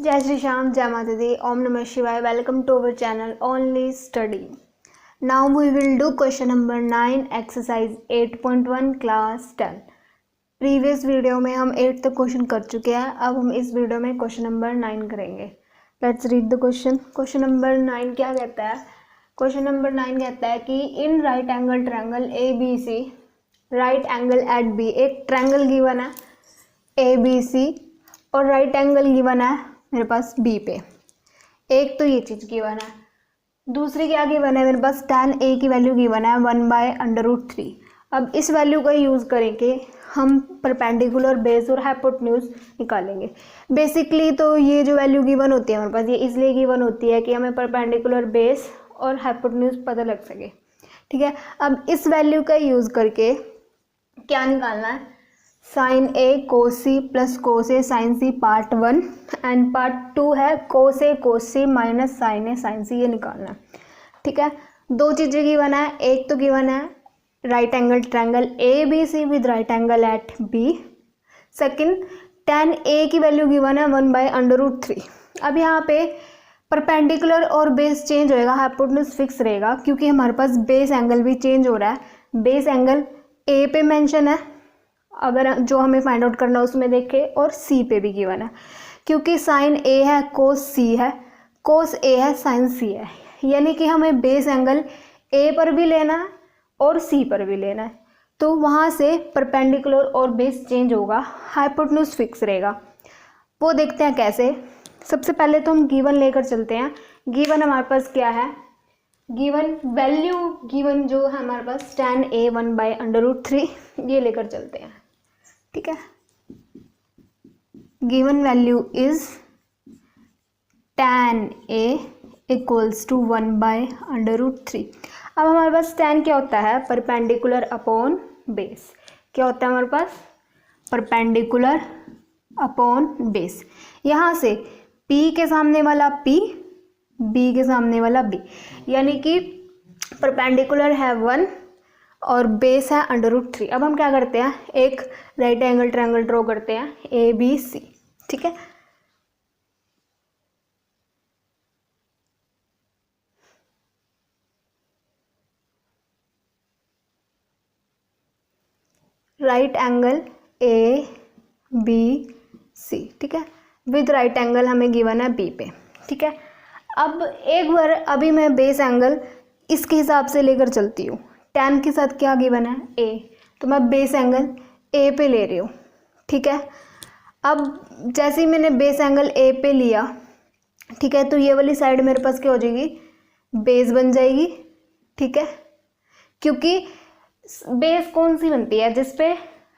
जय श्री श्याम, जय माता दी, ओम नमः शिवाय. Welcome to our channel only study. Now we will do question number 9 exercise 8.1 class 10. Previous video में हम 8 तक क्वेश्चन कर चुके हैं. अब हम इस वीडियो में क्वेश्चन नंबर 9 करेंगे. Let's read the question. Question number 9 क्या कहता है? क्वेश्चन नंबर 9 कहता है कि in right angle triangle A B C, right angle at B, एक ट्रायंगल गिवन है ए बी सी और राइट एंगल गिवन है मेरे पास बी पे. एक तो ये चीज़ गिवन है. दूसरी क्या गिवन है मेरे पास? tan a की वैल्यू गिवन है 1/√3. अब इस वैल्यू का यूज़ करके हम परपेंडिकुलर बेस और हाइपोटेन्यूज निकालेंगे. बेसिकली तो ये जो वैल्यू गिवन होती है हमारे पास, ये इसलिए गिवन होती है कि हमें परपेंडिकुलर बेस और हाइपोटेन्यूज पता लग सके. ठीक है. अब इस वैल्यू का यूज़ करके क्या निकालना है? Sine A cos C plus cos A sine C part 1 and part 2 है cos A cos C minus sine A sine C, ये निकालना है. ठीक है. दो चीज़ें गिवन है. एक तो गिवन है right angle triangle A B C with right angle at B. Second, tan A की वैल्यू गिवन है 1/√3. अब यहाँ पे परपेंडिकुलर और बेस चेंज होएगा, हाइपोटेन्यूज फिक्स रहेगा क्योंकि हमारे पास बेस एंगल भी चेंज हो रहा है. बेस एंगल ए पे मेंशन है अगर जो हमें फाइंड आउट करना है उसमें देखे, और सी पे भी गिवन है क्योंकि साइन ए है कोस सी है, कोस ए है साइन सी है. यानी कि हमें बेस एंगल ए पर भी लेना है और सी पर भी लेना है. तो वहाँ से परपेंडिकुलर और बेस चेंज होगा, हाइपोटेन्यूज फिक्स रहेगा. वो देखते हैं कैसे. सबसे पहले तो हम गिवन लेकर चलते हैं. गिवन हमारे पास क्या है? गिवन वैल्यू गिवन जो है हमारे पास tan a 1/√3, ये लेकर चलते हैं. ठीक है. Given value is tan a equals to 1/√3. अब हमारे पास tan क्या होता है? Perpendicular upon base. क्या होता है हमारे पास? Perpendicular upon base. यहाँ से p के सामने वाला p, b के सामने वाला b, यानी कि परपेंडिकुलर है 1 और बेस है √3. अब हम क्या करते हैं? एक राइट एंगल ट्रायंगल ड्रॉ करते हैं ए बी सी. ठीक है. Right angle A B C. ठीक है. विद राइट एंगल हमें गिवन है बी पे. ठीक है. अब एक बार अभी मैं बेस एंगल इसके हिसाब से लेकर चलती हूँ. tan के साथ क्या गिवन है? a, तो मैं बेस एंगल a पे ले रही हूँ. ठीक है. अब जैसे ही मैंने बेस एंगल a पे लिया, ठीक है, तो ये वाली साइड मेरे पास क्या हो जाएगी? बेस बन जाएगी. ठीक है. क्योंकि बेस कौन सी बनती है? जिस पे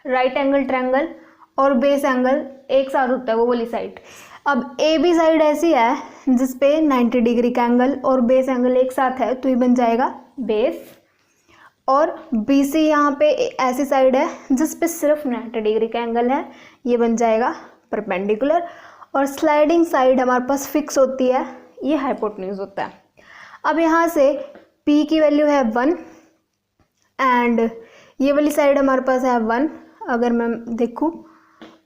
राइट एंगल ट्रायंगल और बेस एंगल एक साथ होता है, वो वाली साइड. अब ए बी साइड ऐसी है जिस पे 90 डिग्री का एंगल और बेस एंगल एक साथ है, तो ये बन जाएगा बेस. और बी सी यहाँ पे ऐसी साइड है जिस पे सिर्फ 90 डिग्री का एंगल है, ये बन जाएगा परपेंडिकुलर. और स्लाइडिंग साइड हमारे पास फिक्स होती है, ये हाइपोटेन्यूज होता है. अब यहाँ से p की वैल्यू है 1 एंड ये वाली साइड हमारे पास है 1 अगर मैं देखूँ,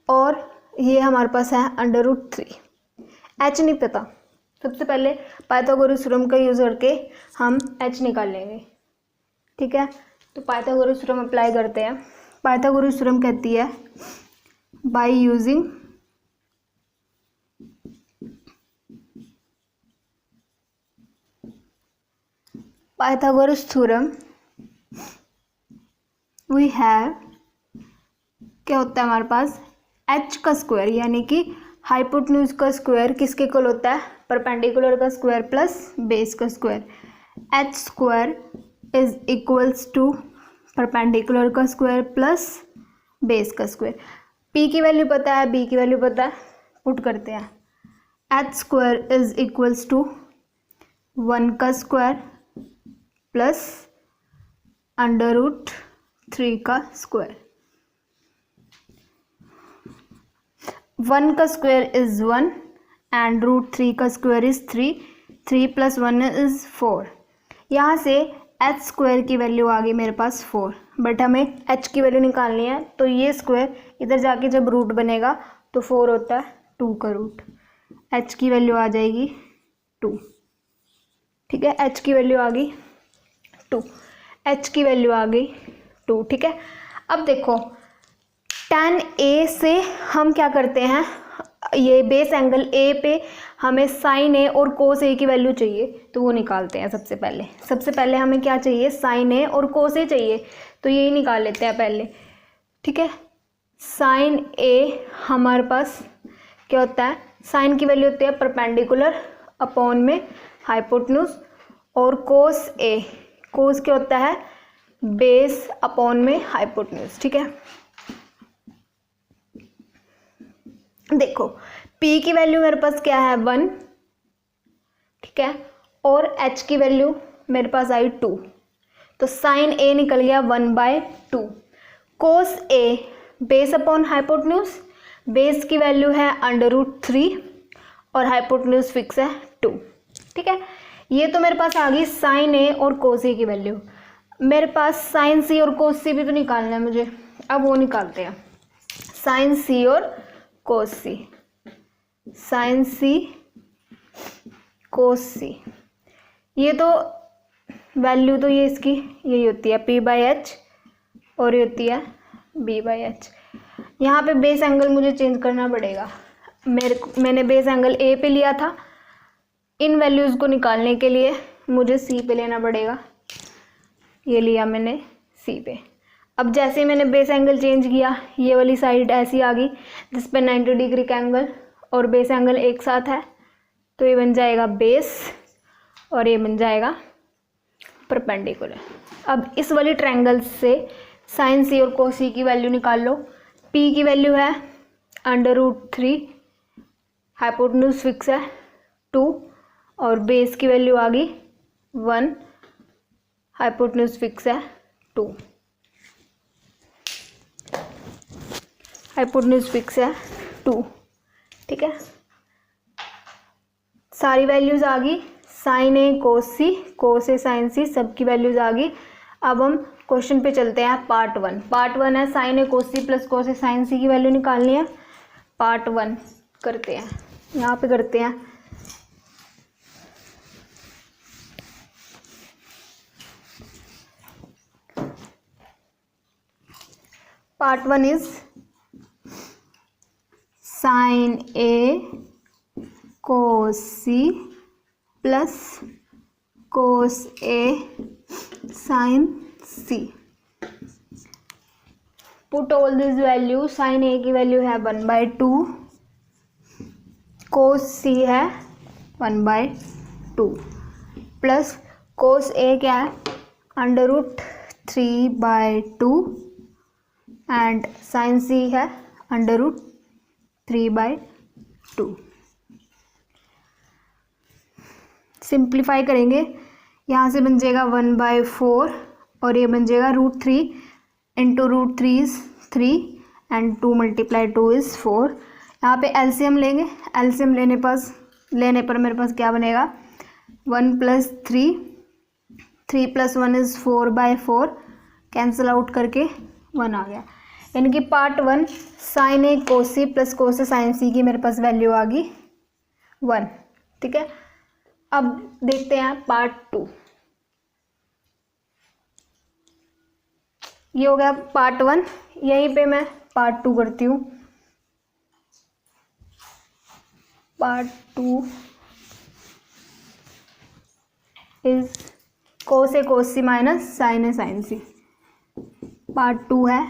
और ये हमारे पास है √3. h नहीं पता. सबसे पहले पाइथागोरस थ्योरम का यूज़ करके हम h निकाल लेंगे. ठीक है. तो पाइथागोरस थ्योरम अप्लाई करते हैं. पाइथागोरस थ्योरम कहती है by using Pythagoras theorem we have, क्या होता है हमारे पास? h का स्क्वायर, यानी कि हाइपोटेन्यूज का स्क्वायर किसके इक्वल होता है? परपेंडिकुलर का स्क्वायर प्लस बेस का square. h square is equals to perpendicular का स्क्वायर प्लस बेस का स्क्वायर. p की वैल्यू पता है, b की वैल्यू पता है, पुट करते हैं. h square is equals to 1 का स्क्वायर प्लस √3 का स्क्वायर. 1 का स्क्वायर इज 1 एंड √3 का स्क्वायर इज 3. 3 + 1 इज 4. यहाँ से h स्क्वायर की वैल्यू आ गई मेरे पास 4, बट हमें h की वैल्यू निकालनी है. तो ये स्क्वायर इधर जाके जब रूट बनेगा तो 4 होता है 2 का रूट. h की वैल्यू आ जाएगी 2। ठीक है, h की वैल्यू आ गई 2, h की वैल्यू आ गई 2। ठीक है, अब देखो tan A से हम क्या करते हैं, ये बेस एंगल A पे हमें sin A और cos A की वैल्यू चाहिए, तो वो निकालते हैं। सबसे पहले हमें क्या चाहिए, sin A और cos A चाहिए, तो यही निकाल लेते हैं पहले। ठीक है, sin A हमारे पास क्या होता है, sin की वैल्यू होती है परपेंडिकुलर अपॉन में हाइपोटेन्यूज, और cos क्या होता है, बेस अपॉन में हाइपोटेन्यूज। ठीक है, देखो P की वैल्यू मेरे पास क्या है 1। ठीक है, और H की वैल्यू मेरे पास आई 2, तो sin A निकल गया 1/2। cos A base upon hypotenuse, base की वैल्यू है √3 और हाइपोटेन्यूज फिक्स है 2। ठीक है, ये तो मेरे पास आ गई sin A और cos A की वैल्यू। मेरे पास sin C और cos C भी तो निकालना है मुझे, अब वो निकालते हैं। sin C और cos C, sin C cos C, ये तो वैल्यू तो ये इसकी यही होती है P/H और ये होती है B/H। यहाँ पे बेस एंगल मुझे चेंज करना पड़ेगा। मैंने बेस एंगल A पे लिया था, इन वैल्यूज़ को निकालने के लिए मुझे C पे लेना पड़ेगा। ये लिया मैंने C पे। अब जैसे मैंने बेस एंगल चेंज किया, ये वाली साइड ऐसी आ गई जिस पे 90 डिग्री का एंगल और बेस एंगल एक साथ है, तो ये बन जाएगा बेस और ये बन जाएगा परपेंडिकुलर। अब इस वाली ट्रायंगल से sin C और cos C की वैल्यू निकाल लो। P की वैल्यू है √3, हाइपोटेन्यूज फिक्स है 2, और बेस की वैल्यू आ गई 1, हाइपोटेन्यूज फिक्स है 2, हाइपोटेन्यूज फिक्स है 2। ठीक है, सारी वैल्यूज आ गई, sin A cos A sin C सबकी वैल्यूज आ गई। अब हम क्वेश्चन पे चलते हैं। पार्ट 1 है sin A cos C plus cos A sin C की वैल्यू निकालनी है। पार्ट 1 करते हैं, यहाँ पे करते हैं। Part 1 is sin A cos C plus cos A sin C। Put all this value, sin A की वैल्यू है 1/2, cos C है 1/2, प्लस cos A क्या है √3/2 एंड sin C है √3/2। सिंप्लीफाई करेंगे, यहाँ से बन जाएगा 1/4 और ये बन जाएगा √3 इंटू √3 इज 3 एंड 2 × 2 इज 4। यहाँ पे एलसीएम लेंगे, एलसीएम लेने पर मेरे पास क्या बनेगा 1 + 3, 3 + 1 इज 4/4, कैंसिल आउट करके 1 आ गया। यानी कि part 1 sin A cos C plus cos A sin C की मेरे पास वैल्यू आ गई 1। ठीक है, अब देखते हैं पार्ट 2। ये हो गया पार्ट 1, यहीं पे मैं पार्ट 2 करती हूँ। Part 2 is cos A cos C minus sin A sin C। Part 2 है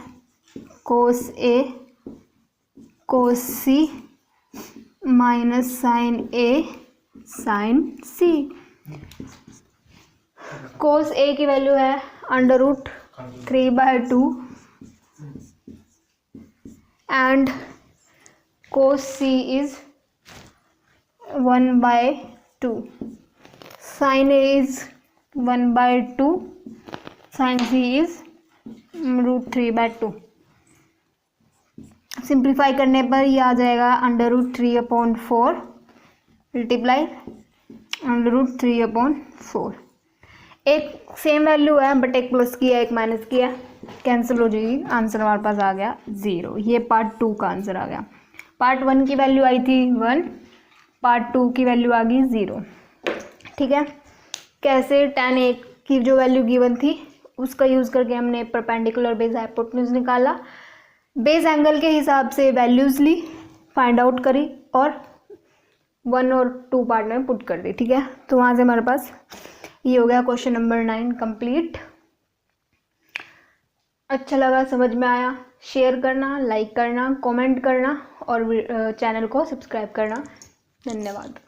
cos A cos C minus sin A sin C। cos A की वैल्यू है √3/2 and cos C is 1/2, sin A is 1/2, sin C is √3/2। Simplify करने पर ये आ जाएगा √3/4 multiply √3/4। एक same value है but एक प्लस किया एक माइनस किया, कैंसिल हो जाएगी, आंसर हमारे पास आ गया 0। ये पार्ट 2 का आंसर आ गया। पार्ट 1 की वैल्यू आई थी 1, पार्ट 2 की वैल्यू आ गई 0। ठीक है, कैसे tan A की जो वैल्यू गिवन थी उसका यूज़ करके हमने परपेंडिकुलर बेस हाइपोटेन्यूज निकाला, बेस एंगल के हिसाब से वैल्यूज़ ली, फाइंड आउट करी और 1 और 2 पार्ट में पुट कर दी। ठीक है, तो वहाँ से हमारे पास ये हो गया क्वेश्चन नंबर 9 कंप्लीट। अच्छा लगा, समझ में आया, शेयर करना, लाइक करना, कमेंट करना और चैनल को सब्सक्राइब करना। धन्यवाद।